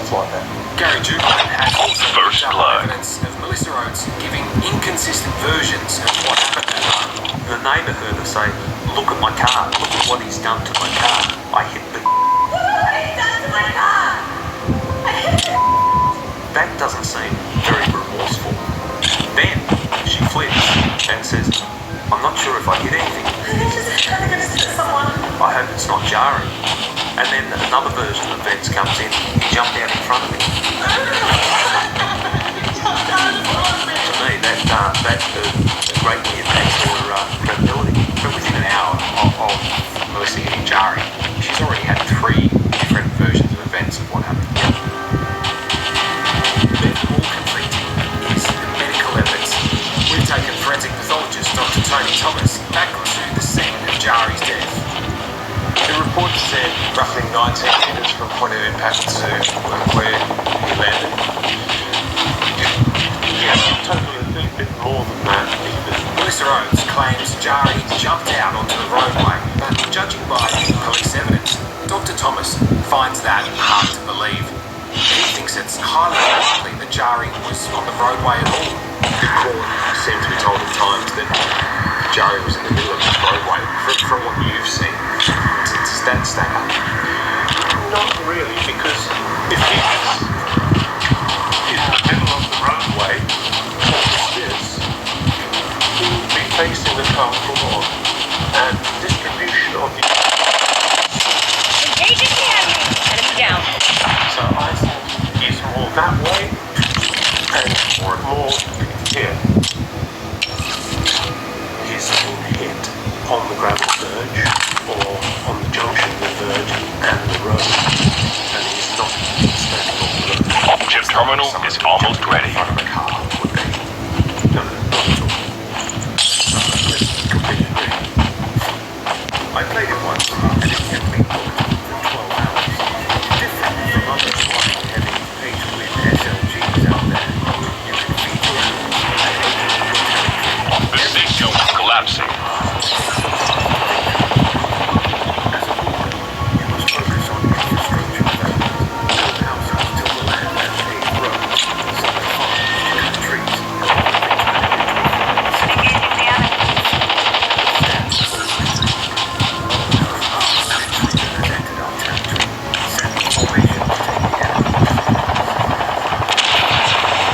sounds like that. Gary Jubilant has also First picked up blood. evidence of Melissa Rhodes giving inconsistent versions of what happened that night. The neighbour heard her say, "Look at my car, look at what he's done to my car. I hit the..." Look at what he's done to my car! I hit it! That doesn't seem very remorseful. Then she flips and says, "I'm not sure if I hit anything. I think I'm going to hit someone." I hope it's not jarring." And then another version of events comes in. He jumped out in front of me. To me, that greatly impacts her credibility. But within an hour of Melissa hitting Jari, she's already had 3 different versions of events of what happened. But all conflicting is the medical evidence. We've taken forensic pathologist Dr. Tony Thomas back to the scene of Jari's death. The report said roughly 19 metres from point of impact to where he landed. Yeah, totally a little bit more than that even. Melissa Rhodes claims Jari jumped out onto the roadway, but judging by police evidence, Dr. Thomas finds that hard to believe. He thinks it's highly unlikely that Jari was on the roadway at all. The court seemed to be told at times that Jari was in the middle of the roadway. From what you've seen, does that stack up? Not really, because if he was in the middle of the roadway, like this, he would be facing the car full on, and distribution of the... Engaging the enemy! Enemy down. So I think he's more that way, and more here. He's been hit on the gravel verge, or on the junction of the verge and the road, and he's not standing on the road. Chip terminal is almost ready. In front of a car would be. No, not at all. Completely agree. I played it once, and it kept me hooked for 12 hours. Different from other light heavy H-Win SLGs out there. You can feed your The signal is collapsing.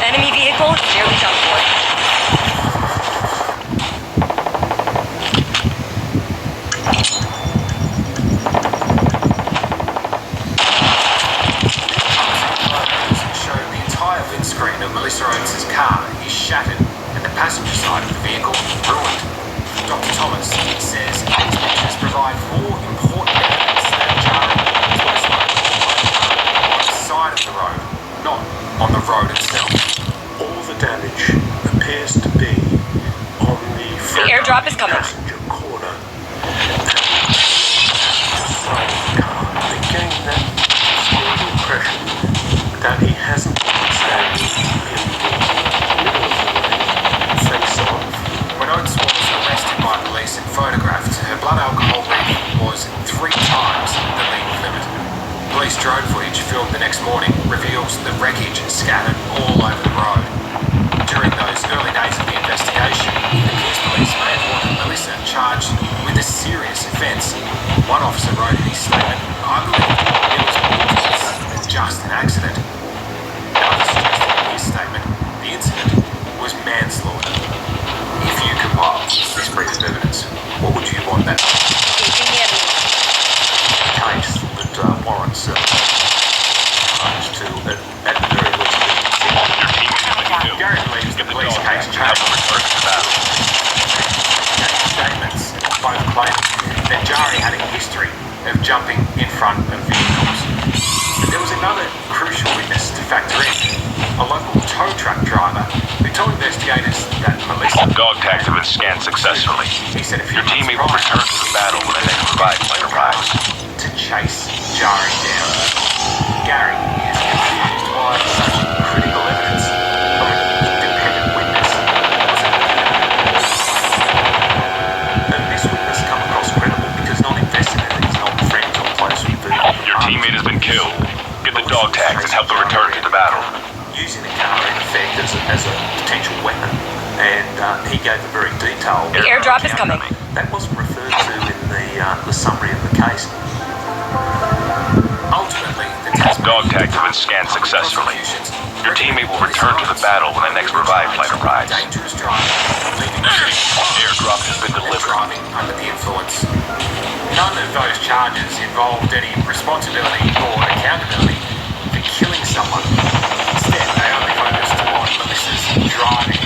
Enemy vehicle nearly done for. show the entire windscreen of Melissa Rhodes' car is shattered and the passenger side of the vehicle ruined. Dr. Thomas says these pictures provide more important evidence that Jari was on the side of the road, not on the road itself. All the damage appears to be on the front airdrop is coming. passenger corner and the side of the car. Again, that strong impression that he hasn't been standing in the middle of the lane, face off. When Oates was arrested by police and photographed, her blood alcohol reading was 3 times the legal limit. Police drone footage filmed the next morning reveals the wreckage scattered all over the road. During those early days of the investigation, it appears police may have wanted Melissa charged with a serious offence. One officer wrote in his statement, "I believe it was more than just an accident." Another suggested in his statement, the incident was manslaughter. If you compile this brief of evidence, what would you want that Engaging the enemy. Case that warrants to, at the very least, Your team has been killed. Gary believes the Get the police dog case tags and help changed. them return to the battle. Statements both claim that Jari had a history of jumping in front of vehicles. But there was another crucial witness to factor in, a local tow truck driver who told investigators that Melissa... Dog tags have been scanned successfully. He said a few Your teammate will months return prior to the battle when the next revival arrives. to chase Jari down. Gary is confused why such critical evidence from an independent witness wasn't and this witness come across credible because not investigated, he's not friends or close with the... Your teammate has been killed. Get the dog tags and help them return as a potential weapon, and he gave a very detailed. The airdrop is coming. That wasn't referred to in the summary of the case. Ultimately, the Tasmanian Dog tags have been Department scanned of successfully. Prosecutions Your teammate will return to the battle when the next revived flight arrives. dangerous driving, leaving the city, Airdrop has been and delivered. driving under the influence. None of those charges involved any responsibility or accountability for killing someone. Instead, they only focused on Melissa's driving.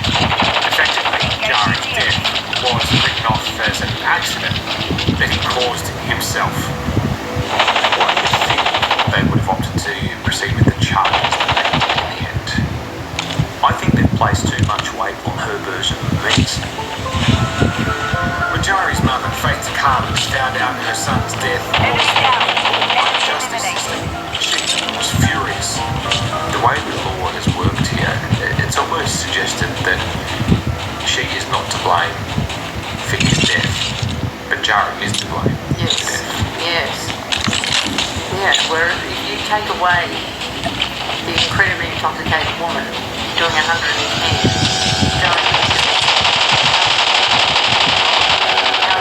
Effectively, Jari's death was written off as an accident that he caused himself. Why do you think they would have opted to proceed with the charges in the end? I think they've placed too much weight on her version of events. When Jari's mother, Faith Carlos, found out her son's death was by the justice system, she was furious. The way the law has worked here, it's almost suggested that she is not to blame for his death, but Jari is to blame for his Yes, death. yes. Yeah, where if you take away the incredibly intoxicated woman doing 110,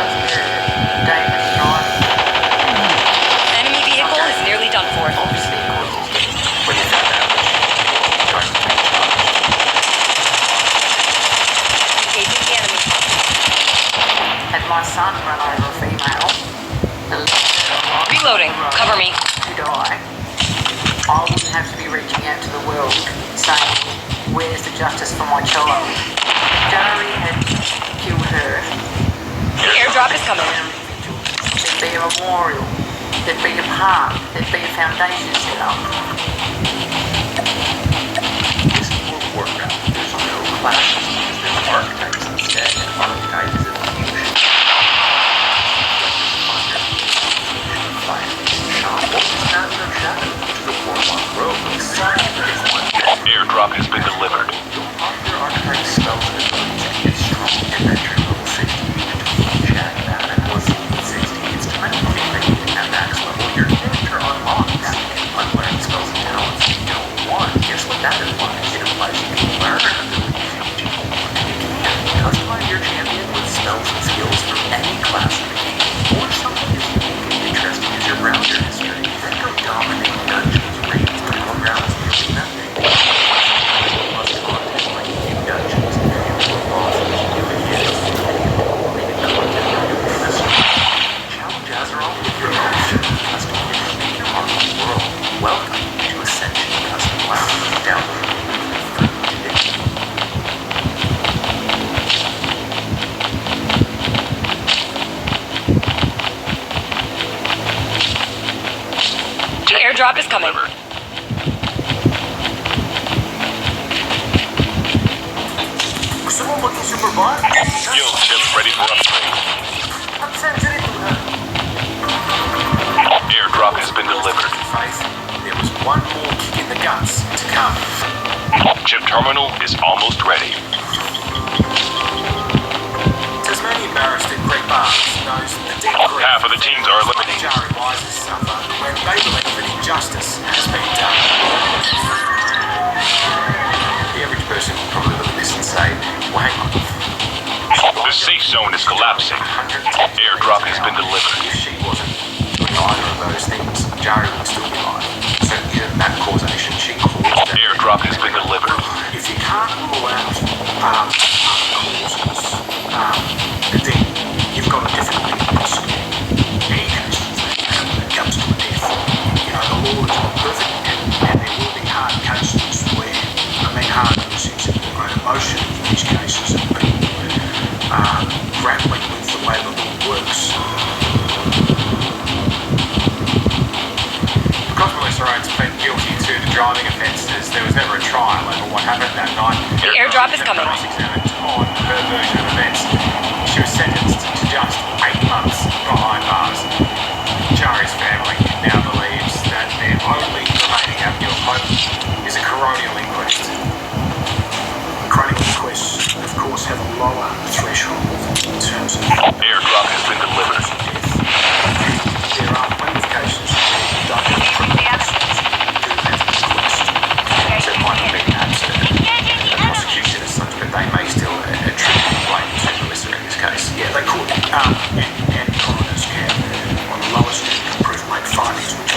David driving, Enemy vehicle is nearly done for. obviously caused his death. When you found out that she was going to be charged, Engaging the enemy. Had my son run over a female, Reloading. Cover me. to die, I wouldn't have to be reaching out to the world saying, where's the justice for my child? Jari had killed her. The airdrop is coming. There'd be a memorial, there'd be a park, there'd be a foundation set up. this will work out. There's no classes, there's archetypes instead, and archetype is a fusion. Airdrop has been delivered. Customize your champion with spells and skills from any class of the game, or something as unique and interesting as your browser history. Then go dominate dungeons, raids, battlegrounds, arena. Plus content like new dungeons, new bosses, new mechanics, maybe content like new mystery. Challenge Azeroth with your own custom your market world. Welcome to Ascension Custom Lounge. Download today. The airdrop is coming. Delivered. Someone looking super bad? Skill chips ready for upgrade. Airdrop has been delivered. Faith, there was one more kick in the guts to come. Chip terminal is almost ready. Tasmanian barrister Greg Barnes knows the deep grief Half of the teams are eliminated. Jari Wises suffer when they believe that injustice has been done. The average person will probably look at this and say, well, hang on. The safe zone is collapsing. Airdrop has been delivered. If she wasn't doing either of those things, Jari would still be alive. So given that causation, she caused that. Airdrop has been delivered. If you can't rule out causes, then you've got a different way of prosecuting any case when it comes to a death. You know, the law is not perfect, and there will be hard cases where, hard in the sense of great emotion in these cases, and people grappling with the way the law works. Because Melissa Rhodes pled guilty to the driving offences, there was never a trial over what happened that night. The airdrop is coming. Cross-examined on her version of events. She was sentenced to just 8 months behind bars. Jari's family now believes that their only remaining avenue of hope is a coronial inquest. Cranial inquests, of course, have a lower threshold in terms of Airdrop has been delivered. death. There are plenty of cases where you don't have criminal inquest. You do have an inquest. So it might have been perhaps a prosecution start getting coroner's care on the lowest end of proof-made findings, which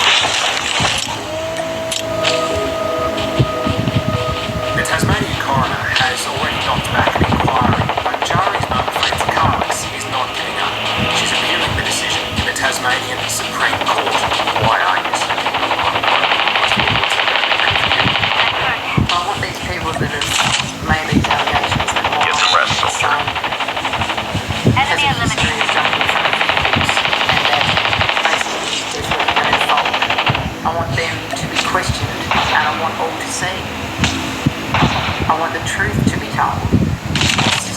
the Tasmanian coroner has already knocked back an inquiry, but Jari's mum, Faith Carlix, is not giving up. She's appealing the decision in the Tasmanian Supreme Court. Why are you so? I want these people that have made these allegations that Get some rest, soldier. Enemy eliminated. I want them to be questioned, and I want all to see. I want the truth to be told.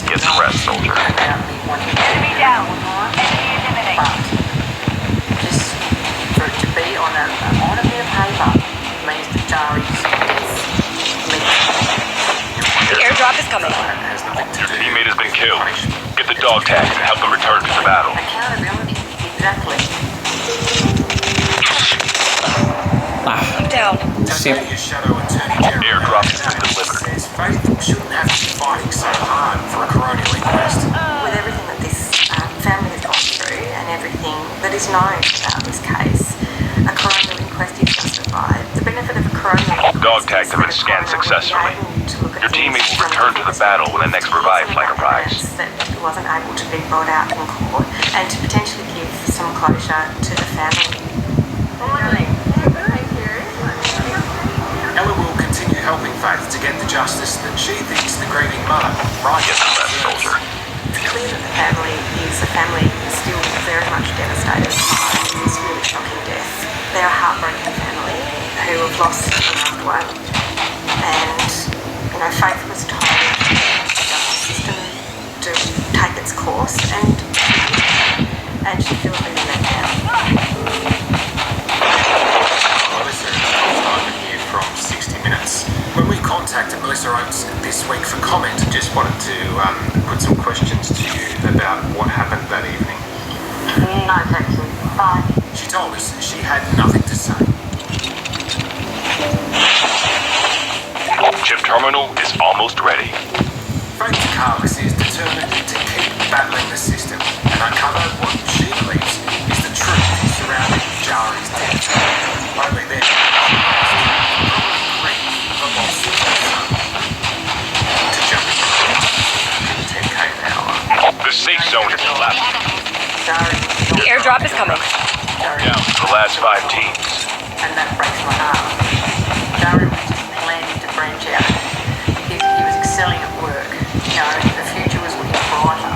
Get some rest, soldier. About me wanting to Enemy be down. online, Enemy eliminated. but just for it to be on a bit of paper means that Jari's death means The airdrop is coming. Has nothing to Your do teammate has been with killed. punishment. Get the dog tags and help them return to the battle. accountability. Exactly. I'm down. Tasmania's Shadow Attorney General Airdrop has been delivered. says Faith shouldn't have to be fighting so hard for a coronial inquest. With everything that this family has gone through and everything that is known about this case, a coronial inquest is justified. The benefit of a coronial inquest Dog tagged is them that and a scanned coroner will be successfully. able to look at Your teammate things will return from to the battle when the next revived flight arrives. that wasn't able to be brought out in court, and to potentially give some closure to the family. Ella will continue helping Faith to get the justice that she thinks the grieving mother Get some rest, rightly soldier. deserves. It's clear that the family is still very much devastated by this really shocking death. They're a heartbroken family who have lost a loved one, and Faith was told the justice system to take its course, and she feels really let down. Melissa Oates here from 60 Minutes. When we contacted Melissa Oates this week for comment, just wanted to put some questions to you about what happened that evening. No, thank you. Bye. She told us she had nothing to say. Chip terminal is almost ready. Faith Carlix is determined to keep battling the system and uncover what she believes is the truth surrounding Jari's death. Only then, probably grieve the loss of her son. To jump into 10k an hour. The safe zone is collapsing. Jari. The airdrop is coming. Down to the last 5 teams. And that breaks my heart. Jari was just planning to branch out. He was excelling at work. The future was looking brighter.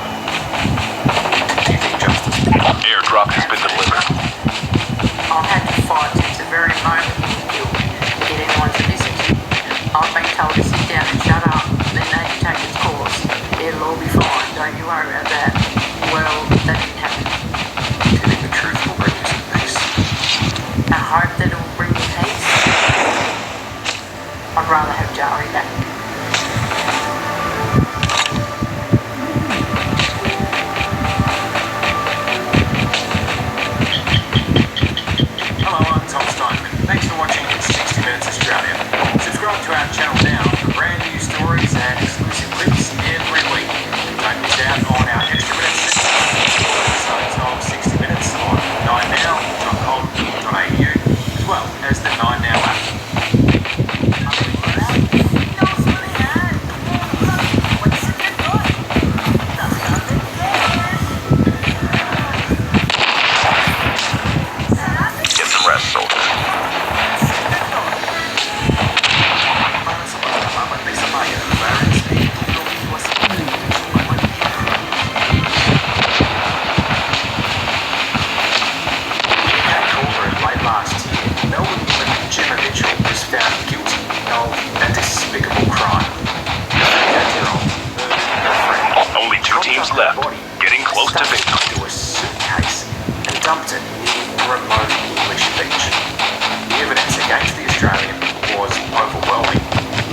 Do you think justice? Airdrop has been delivered. I've had to fight since the very moment he was killed to get anyone to listen. I've been told to sit down and shut up, then they can take its course. It'll all be fine, don't you worry about that. Well, that didn't happen. Do you think the truth will bring you some peace? I hope that it will bring me peace. I'd rather have Jari back. Hello, I'm Tom Steinman. Thanks for watching 60 Minutes Australia. Subscribe to our channel now for brand new stories and exclusive clips every week. Don't miss out on our extra minutes episodes of 60 Minutes on 9now.com.au as well as the 9Now app. Get some rest, soldier. Late last year, Melbourne woman Gemma Mitchell was found guilty of a despicable crime. The 38-year-old murdered her friend. Only 2 teams left. Getting close to victory. Stuffed it into a suitcase and dumped it near a remote English beach. The evidence against the Australian was overwhelming.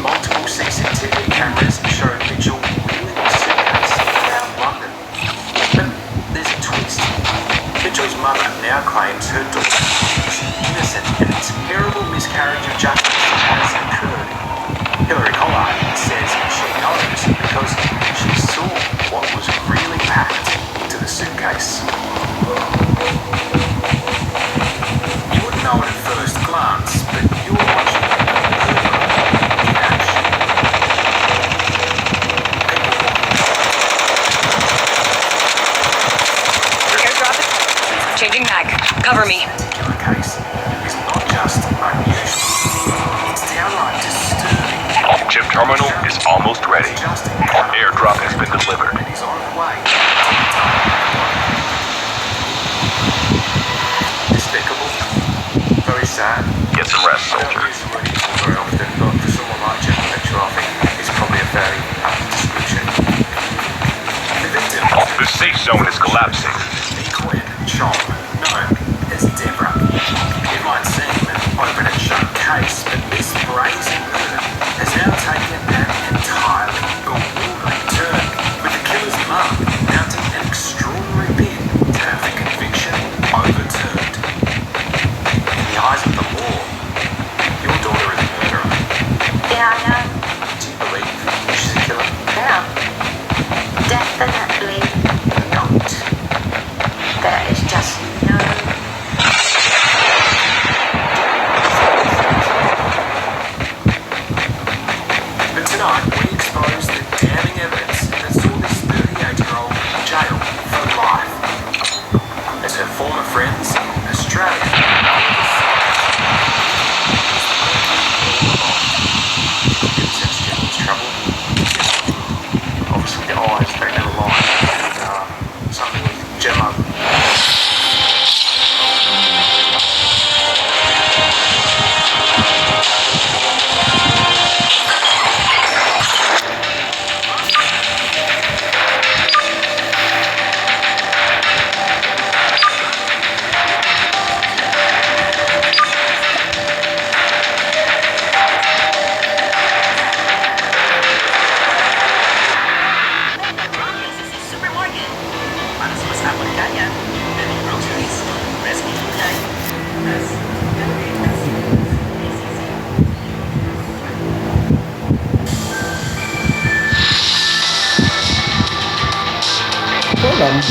Multiple CCTV cameras showed Mitchell wheeling the suitcase around London. But there's a twist. Mitchell's mother now claims her daughter is innocent and a terrible miscarriage of justice has occurred. Hillary Collard says she knows because she saw what was really packed into the suitcase. case. You wouldn't know it at first glance, but you're watching a murderer in action. Airdrop it. Changing mag. Cover me. This particular case is not just unusual, it's downright disturbing. Chip terminal is almost ready. Just incredible. Airdrop has been delivered. And he's on the way. Despicable. Very sad. Get some rest, I don't soldier. use the word evil very often, but for someone like General Lecture, I think it's probably a fairly apt description. The victim The safe zone is collapsing. Quinn Chong, known as Deborah. It might seem an open and shut case, but this brazen murder has now taken an entirely bewildering turn, with the killer's mum mounting an extraordinary bid to have the conviction overturned. In the eyes of the law, your daughter is a murderer. Yeah, I know. Do you believe she's a killer? Yeah. Definitely not. There is just no. But tonight, we expose the damning evidence that saw this 38-year-old jailed for life. As her former friends, Australia, trouble. Obviously, the eyes, they never lie. Something with Gemma. Hold on.